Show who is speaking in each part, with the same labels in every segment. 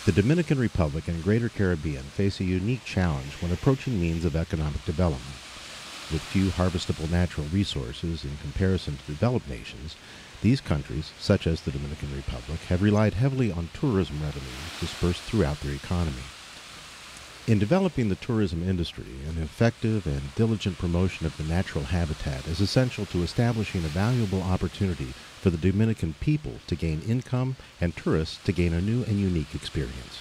Speaker 1: The Dominican Republic and Greater Caribbean face a unique challenge when approaching means of economic development. With few harvestable natural resources in comparison to developed nations, these countries, such as the Dominican Republic, have relied heavily on tourism revenues dispersed throughout their economy. In developing the tourism industry, an effective and diligent promotion of the natural habitat is essential to establishing a valuable opportunity for the Dominican people to gain income and tourists to gain a new and unique experience.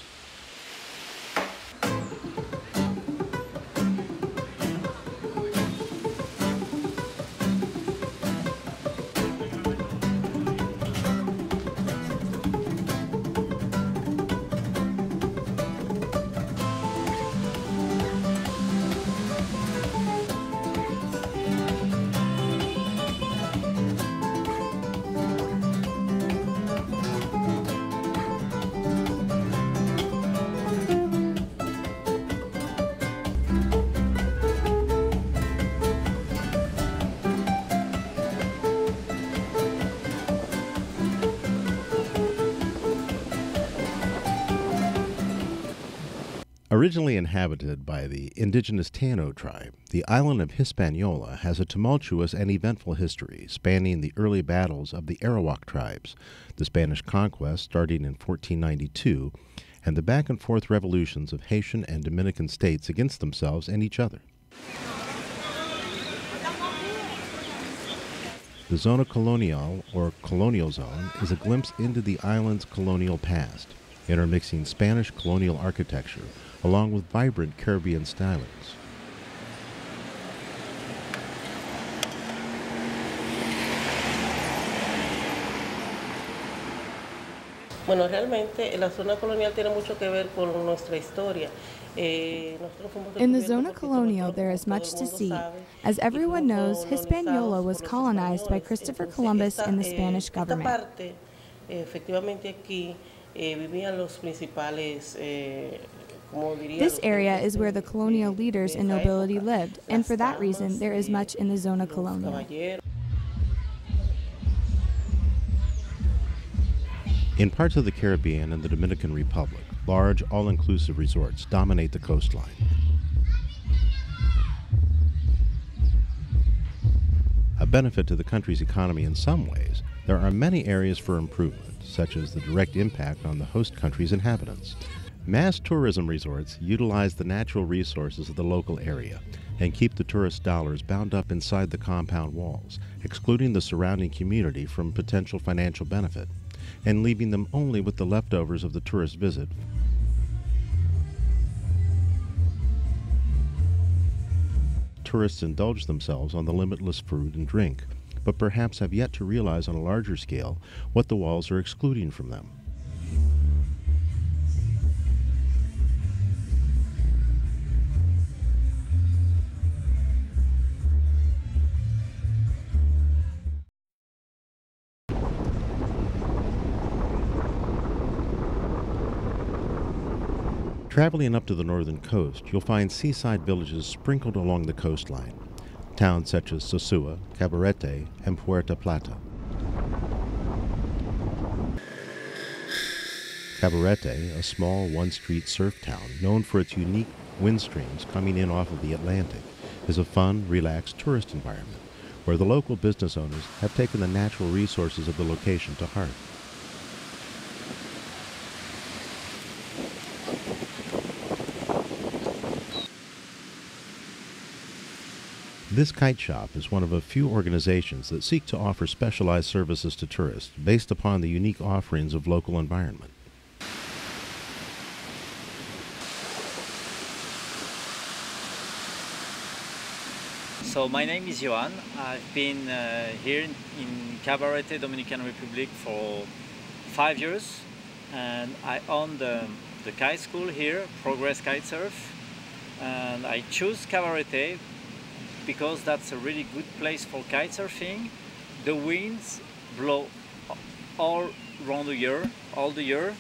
Speaker 1: Originally inhabited by the indigenous Taino tribe, the island of Hispaniola has a tumultuous and eventful history spanning the early battles of the Arawak tribes, the Spanish conquest starting in 1492, and the back-and-forth revolutions of Haitian and Dominican states against themselves and each other. The Zona Colonial, or Colonial Zone, is a glimpse into the island's colonial past, intermixing Spanish colonial architecture along with vibrant Caribbean stylings.
Speaker 2: Bueno, realmente la zona colonial tiene mucho que ver con nuestra historia.
Speaker 3: In the Zona Colonial, there is much to see. As everyone knows, Hispaniola was colonized by Christopher Columbus and the Spanish government.
Speaker 2: Efectivamente aquí vivían los principales.
Speaker 3: This area is where the colonial leaders and nobility lived, and for that reason, there is much in the Zona Colonial.
Speaker 1: In parts of the Caribbean and the Dominican Republic, large, all-inclusive resorts dominate the coastline. A benefit to the country's economy in some ways, there are many areas for improvement, such as the direct impact on the host country's inhabitants. Mass tourism resorts utilize the natural resources of the local area and keep the tourist dollars bound up inside the compound walls, excluding the surrounding community from potential financial benefit, and leaving them only with the leftovers of the tourist visit. Tourists indulge themselves on the limitless food and drink, but perhaps have yet to realize on a larger scale what the walls are excluding from them. Traveling up to the northern coast, you'll find seaside villages sprinkled along the coastline, towns such as Sosua, Cabarete, and Puerto Plata. Cabarete, a small one-street surf town known for its unique wind streams coming in off of the Atlantic, is a fun, relaxed tourist environment where the local business owners have taken the natural resources of the location to heart. This kite shop is one of a few organizations that seek to offer specialized services to tourists based upon the unique offerings of local environment.
Speaker 4: So my name is Johan. I've been here in Cabarete, Dominican Republic for 5 years, and I own the kite school here, Progress Kitesurf, and I choose Cabarete because that's a really good place for kite surfing. The winds blow all around the year, all the year,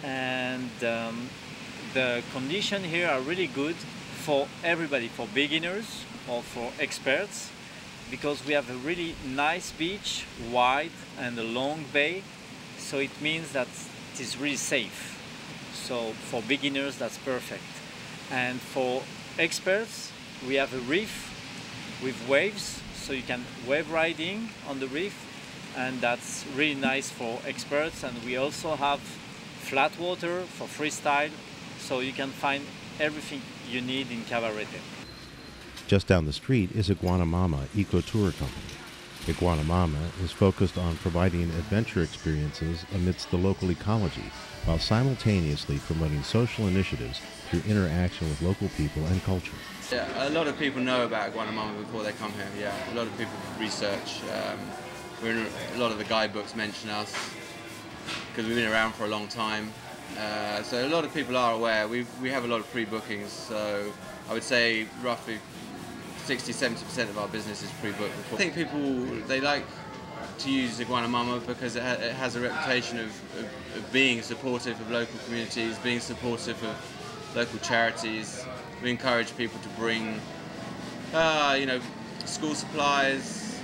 Speaker 4: and the conditions here are really good for everybody, for beginners or for experts, because we have a really nice beach, wide and a long bay, so it means that it is really safe. So for beginners, that's perfect. And for experts, we have a reef with waves, so you can wave riding on the reef, and that's really nice for experts. And we also have flat water for freestyle, so you can find everything you need in Cabarete.
Speaker 1: Just down the street is Iguanamama Eco-Tour Company. Iguanamama is focused on providing adventure experiences amidst the local ecology, while simultaneously promoting social initiatives through interaction with local people and culture.
Speaker 5: Yeah, a lot of people know about Iguanamama before they come here. Yeah, a lot of people research. A lot of the guidebooks mention us because we've been around for a long time. So a lot of people are aware. We have a lot of pre-bookings. So I would say roughly 60-70% of our business is pre-booked. I think people, they like to use Iguanamama because it has a reputation of being supportive of local communities, being supportive of local charities. We encourage people to bring, school supplies,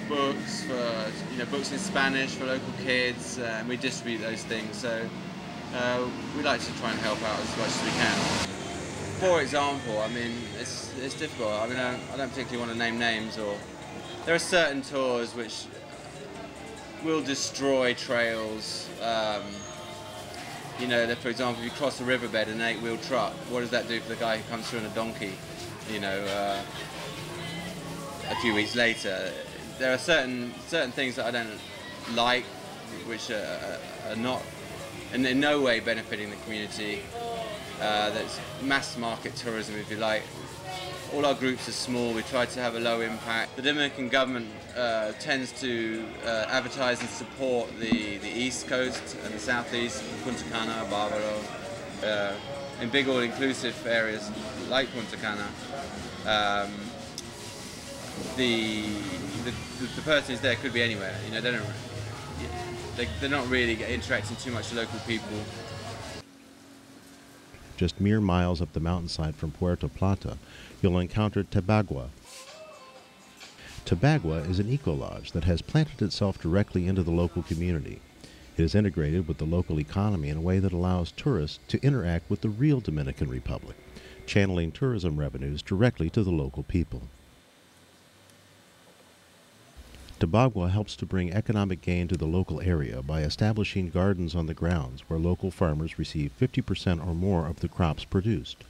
Speaker 5: books for, books in Spanish for local kids, and we distribute those things. So we like to try and help out as much as we can. For example, I mean, it's difficult. I mean, I don't particularly want to name names, or there are certain tours which will destroy trails. That, for example, if you cross a riverbed in an 8-wheel truck, what does that do for the guy who comes through on a donkey? A few weeks later, there are certain things that I don't like, which are not in no way benefiting the community. That's mass market tourism, if you like. All our groups are small. We try to have a low impact. The Dominican government tends to advertise and support the East Coast and the Southeast, Punta Cana, Barbaro, in big all-inclusive areas like Punta Cana. The person who's there could be anywhere. They're not really interacting too much with local people.
Speaker 1: Just mere miles up the mountainside from Puerto Plata, you'll encounter Tobagua. Tobagua is an eco-lodge that has planted itself directly into the local community. It is integrated with the local economy in a way that allows tourists to interact with the real Dominican Republic, channeling tourism revenues directly to the local people. Tobagua helps to bring economic gain to the local area by establishing gardens on the grounds where local farmers receive 50% or more of the crops produced.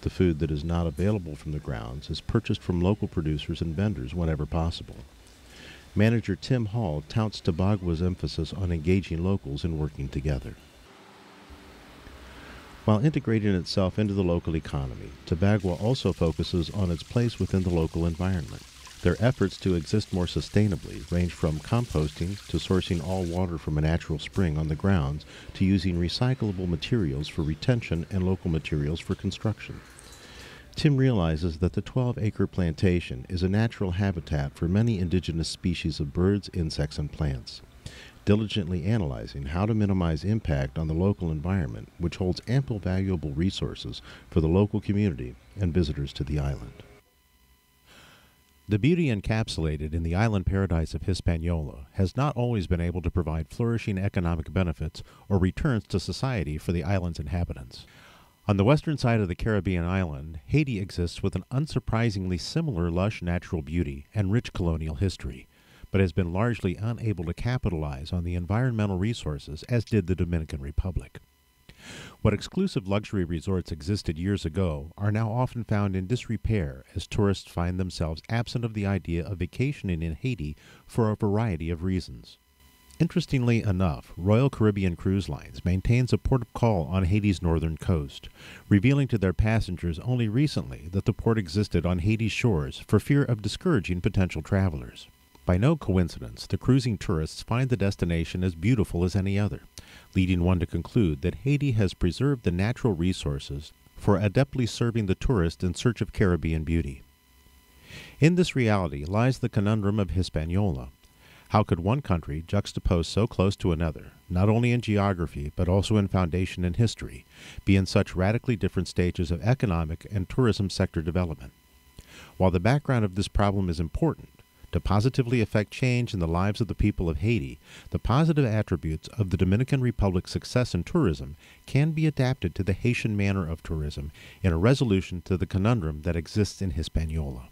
Speaker 1: The food that is not available from the grounds is purchased from local producers and vendors whenever possible. Manager Tim Hall touts Tobagua's emphasis on engaging locals and working together. While integrating itself into the local economy, Tobagua also focuses on its place within the local environment. Their efforts to exist more sustainably range from composting to sourcing all water from a natural spring on the grounds to using recyclable materials for retention and local materials for construction. Tim realizes that the 12-acre plantation is a natural habitat for many indigenous species of birds, insects, and plants. Diligently analyzing how to minimize impact on the local environment, which holds ample valuable resources for the local community and visitors to the island. The beauty encapsulated in the island paradise of Hispaniola has not always been able to provide flourishing economic benefits or returns to society for the island's inhabitants. On the western side of the Caribbean island, Haiti exists with an unsurprisingly similar lush natural beauty and rich colonial history, but has been largely unable to capitalize on the environmental resources as did the Dominican Republic. What exclusive luxury resorts existed years ago are now often found in disrepair as tourists find themselves absent of the idea of vacationing in Haiti for a variety of reasons. Interestingly enough, Royal Caribbean Cruise Lines maintains a port of call on Haiti's northern coast, revealing to their passengers only recently that the port existed on Haiti's shores for fear of discouraging potential travelers. By no coincidence, the cruising tourists find the destination as beautiful as any other, leading one to conclude that Haiti has preserved the natural resources for adeptly serving the tourist in search of Caribbean beauty. In this reality lies the conundrum of Hispaniola. How could one country, juxtaposed so close to another, not only in geography but also in foundation and history, be in such radically different stages of economic and tourism sector development? While the background of this problem is important, To positively affect change in the lives of the people of Haiti, the positive attributes of the Dominican Republic's success in tourism can be adapted to the Haitian manner of tourism in a resolution to the conundrum that exists in Hispaniola.